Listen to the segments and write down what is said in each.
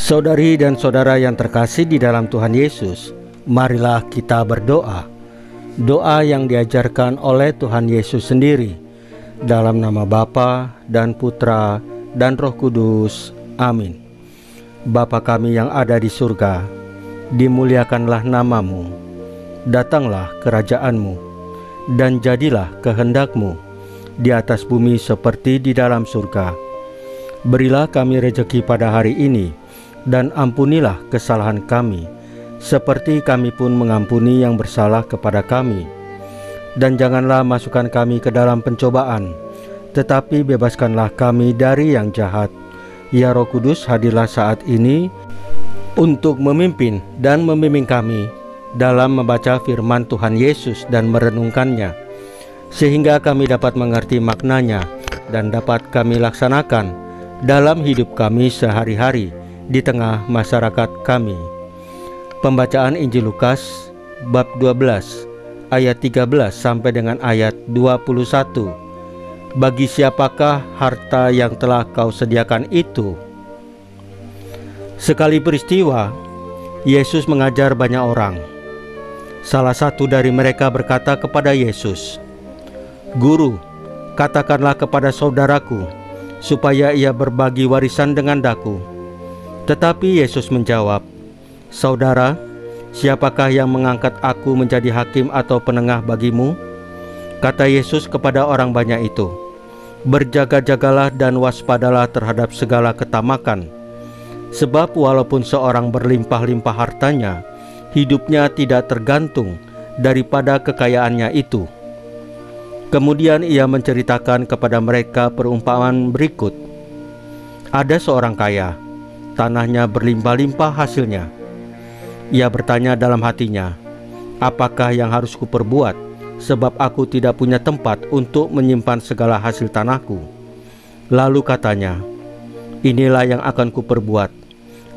Saudari dan saudara yang terkasih di dalam Tuhan Yesus, marilah kita berdoa. Doa yang diajarkan oleh Tuhan Yesus sendiri, dalam nama Bapa dan Putra dan Roh Kudus. Amin. Bapa kami yang ada di surga, dimuliakanlah namamu, datanglah kerajaan-Mu, dan jadilah kehendak-Mu di atas bumi seperti di dalam surga. Berilah kami rejeki pada hari ini, dan ampunilah kesalahan kami, seperti kami pun mengampuni yang bersalah kepada kami. Dan janganlah masukkan kami ke dalam pencobaan, tetapi bebaskanlah kami dari yang jahat. Ya Roh Kudus, hadirlah saat ini untuk memimpin dan membimbing kami dalam membaca firman Tuhan Yesus dan merenungkannya, sehingga kami dapat mengerti maknanya dan dapat kami laksanakan dalam hidup kami sehari-hari di tengah masyarakat kami. Pembacaan Injil Lukas bab 12 ayat 13 sampai dengan ayat 21. Bagi siapakah harta yang telah kau sediakan itu? Sekali peristiwa, Yesus mengajar banyak orang. Salah satu dari mereka berkata kepada Yesus, "Guru, katakanlah kepada saudaraku supaya ia berbagi warisan dengan daku." Tetapi Yesus menjawab, "Saudara, siapakah yang mengangkat aku menjadi hakim atau penengah bagimu?" Kata Yesus kepada orang banyak itu, "Berjaga-jagalah dan waspadalah terhadap segala ketamakan. Sebab walaupun seorang berlimpah-limpah hartanya, hidupnya tidak tergantung daripada kekayaannya itu." Kemudian ia menceritakan kepada mereka perumpamaan berikut. Ada seorang kaya, tanahnya berlimpah-limpah hasilnya. Ia bertanya dalam hatinya, "Apakah yang harus kuperbuat, sebab aku tidak punya tempat untuk menyimpan segala hasil tanahku?" Lalu katanya, "Inilah yang akan kuperbuat.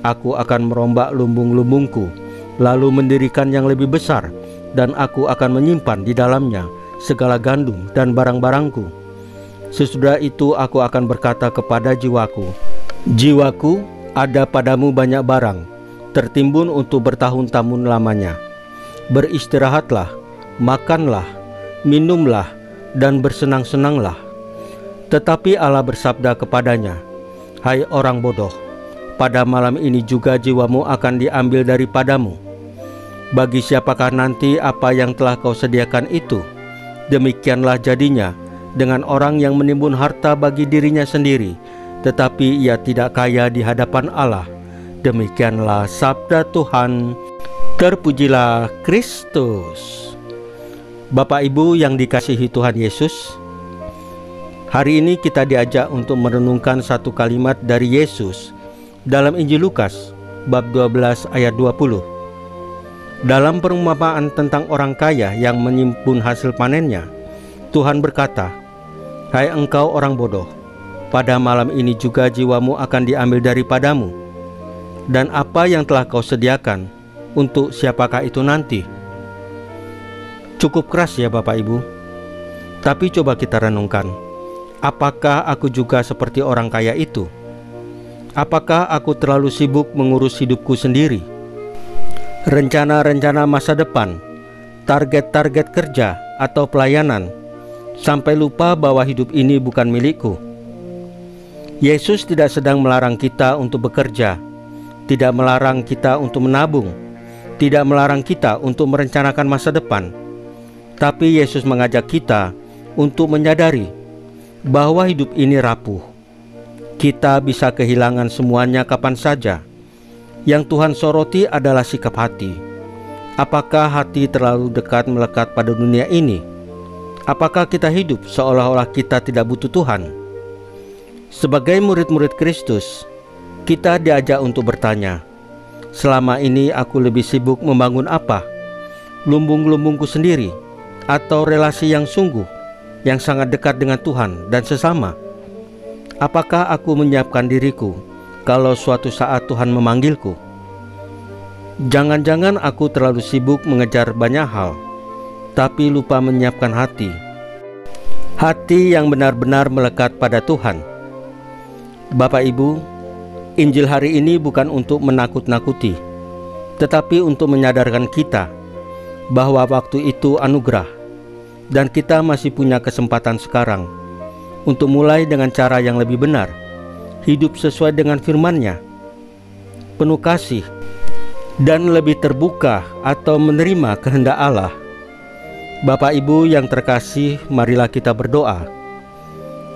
Aku akan merombak lumbung-lumbungku, lalu mendirikan yang lebih besar, dan aku akan menyimpan di dalamnya segala gandum dan barang-barangku. Sesudah itu aku akan berkata kepada jiwaku, jiwaku, ada padamu banyak barang, tertimbun untuk bertahun-tahun lamanya. Beristirahatlah, makanlah, minumlah, dan bersenang-senanglah." Tetapi Allah bersabda kepadanya, "Hai orang bodoh, pada malam ini juga jiwamu akan diambil daripadamu. Bagi siapakah nanti apa yang telah kau sediakan itu? Demikianlah jadinya dengan orang yang menimbun harta bagi dirinya sendiri, tetapi ia tidak kaya di hadapan Allah." Demikianlah sabda Tuhan. Terpujilah Kristus. Bapak Ibu yang dikasihi Tuhan Yesus, hari ini kita diajak untuk merenungkan satu kalimat dari Yesus dalam Injil Lukas bab 12 ayat 20. Dalam perumpamaan tentang orang kaya yang menyimpun hasil panennya, Tuhan berkata, "Hai engkau orang bodoh, pada malam ini juga jiwamu akan diambil daripadamu. Dan apa yang telah kau sediakan, untuk siapakah itu nanti?" Cukup keras ya Bapak Ibu. Tapi coba kita renungkan, apakah aku juga seperti orang kaya itu? Apakah aku terlalu sibuk mengurus hidupku sendiri? Rencana-rencana masa depan, target-target kerja atau pelayanan, sampai lupa bahwa hidup ini bukan milikku. Yesus tidak sedang melarang kita untuk bekerja, tidak melarang kita untuk menabung, tidak melarang kita untuk merencanakan masa depan. Tapi Yesus mengajak kita untuk menyadari bahwa hidup ini rapuh. Kita bisa kehilangan semuanya kapan saja. Yang Tuhan soroti adalah sikap hati. Apakah hati terlalu dekat melekat pada dunia ini? Apakah kita hidup seolah-olah kita tidak butuh Tuhan? Sebagai murid-murid Kristus, kita diajak untuk bertanya, selama ini aku lebih sibuk membangun apa? Lumbung-lumbungku sendiri, atau relasi yang sungguh, yang sangat dekat dengan Tuhan dan sesama? Apakah aku menyiapkan diriku kalau suatu saat Tuhan memanggilku? Jangan-jangan aku terlalu sibuk mengejar banyak hal, tapi lupa menyiapkan hati. Hati yang benar-benar melekat pada Tuhan. Bapak Ibu, Injil hari ini bukan untuk menakut-nakuti, tetapi untuk menyadarkan kita bahwa waktu itu anugerah, dan kita masih punya kesempatan sekarang untuk mulai dengan cara yang lebih benar, hidup sesuai dengan firman-Nya, penuh kasih, dan lebih terbuka atau menerima kehendak Allah. Bapak Ibu yang terkasih, marilah kita berdoa.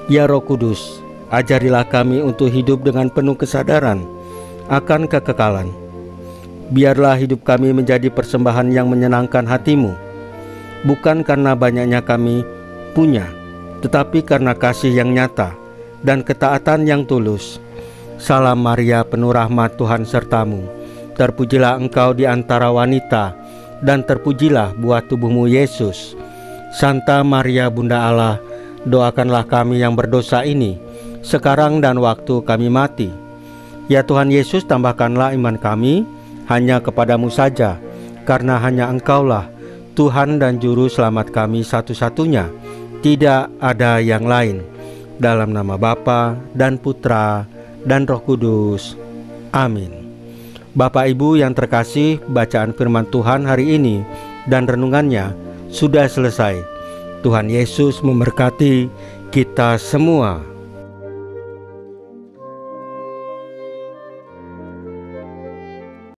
Ya Roh Kudus, ajarilah kami untuk hidup dengan penuh kesadaran akan kekekalan. Biarlah hidup kami menjadi persembahan yang menyenangkan hati-Mu, bukan karena banyaknya kami punya, tetapi karena kasih yang nyata dan ketaatan yang tulus. Salam Maria, penuh rahmat, Tuhan sertamu. Terpujilah engkau di antara wanita, dan terpujilah buah tubuhmu Yesus. Santa Maria Bunda Allah, doakanlah kami yang berdosa ini, sekarang dan waktu kami mati. Ya Tuhan Yesus, tambahkanlah iman kami hanya kepadamu saja, karena hanya Engkaulah Tuhan dan Juru Selamat kami satu-satunya, tidak ada yang lain. Dalam nama Bapa dan Putra dan Roh Kudus. Amin. Bapak Ibu yang terkasih, bacaan firman Tuhan hari ini dan renungannya sudah selesai. Tuhan Yesus memberkati kita semua.